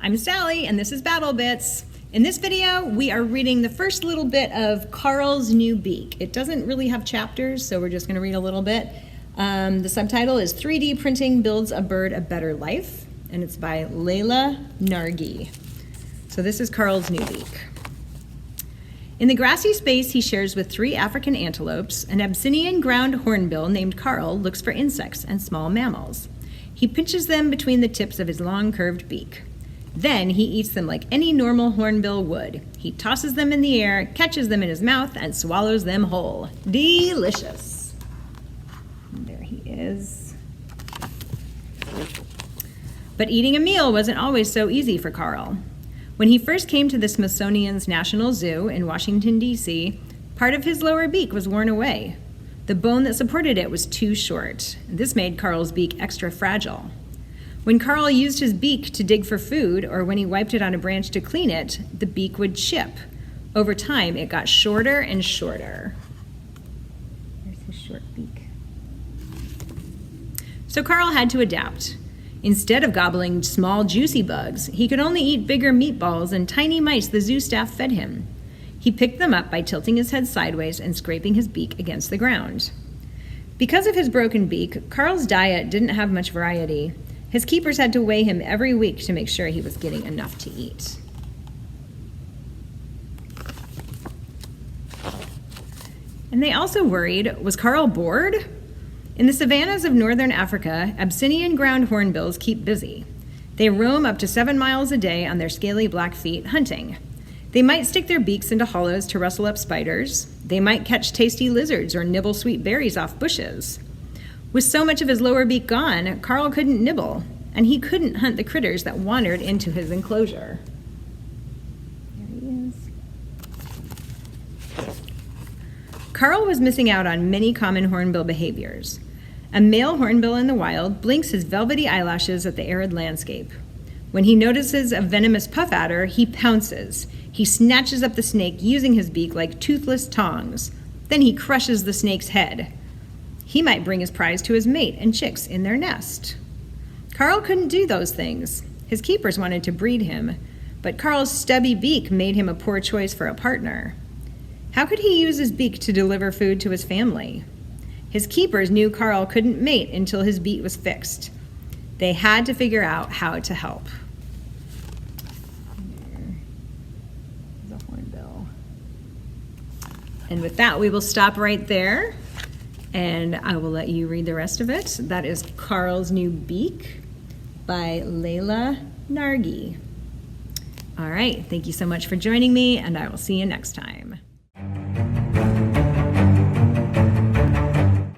I'm Sally, and this is Battle Bits. In this video, we are reading the first little bit of Karl's new Beak. It doesn't really have chapters, so we're just going to read a little bit. The subtitle is 3D Printing Builds a Bird a Better Life, and it's by Layla Nargi. So this is Karl's new Beak. In the grassy space he shares with 3 African antelopes, an Abyssinian ground hornbill named Karl looks for insects and small mammals. He pinches them between the tips of his long curved beak. Then he eats them like any normal hornbill would. He tosses them in the air, catches them in his mouth, and swallows them whole. Delicious. And there he is. But eating a meal wasn't always so easy for Karl. When he first came to the Smithsonian's National Zoo in Washington, D.C., part of his lower beak was worn away. The bone that supported it was too short. This made Karl's beak extra fragile. When Karl used his beak to dig for food, or when he wiped it on a branch to clean it, the beak would chip. Over time, it got shorter and shorter. There's his short beak. So Karl had to adapt. Instead of gobbling small, juicy bugs, he could only eat bigger meatballs and tiny mice the zoo staff fed him. He picked them up by tilting his head sideways and scraping his beak against the ground. Because of his broken beak, Karl's diet didn't have much variety. His keepers had to weigh him every week to make sure he was getting enough to eat. And they also worried, was Karl bored? In the savannas of northern Africa, Abyssinian ground hornbills keep busy. They roam up to 7 miles a day on their scaly black feet, hunting. They might stick their beaks into hollows to rustle up spiders. They might catch tasty lizards or nibble sweet berries off bushes. With so much of his lower beak gone, Karl couldn't nibble, and he couldn't hunt the critters that wandered into his enclosure. There he is. Karl was missing out on many common hornbill behaviors. A male hornbill in the wild blinks his velvety eyelashes at the arid landscape. When he notices a venomous puff adder, he pounces. He snatches up the snake using his beak like toothless tongs. Then he crushes the snake's head. He might bring his prize to his mate and chicks in their nest. Karl couldn't do those things. His keepers wanted to breed him, but Karl's stubby beak made him a poor choice for a partner. How could he use his beak to deliver food to his family? His keepers knew Karl couldn't mate until his beak was fixed. They had to figure out how to help. There's a hornbill. And with that, we will stop right there. And I will let you read the rest of it. That is Karl's New Beak by Layla Nargi. All right, thank you so much for joining me, and I will see you next time.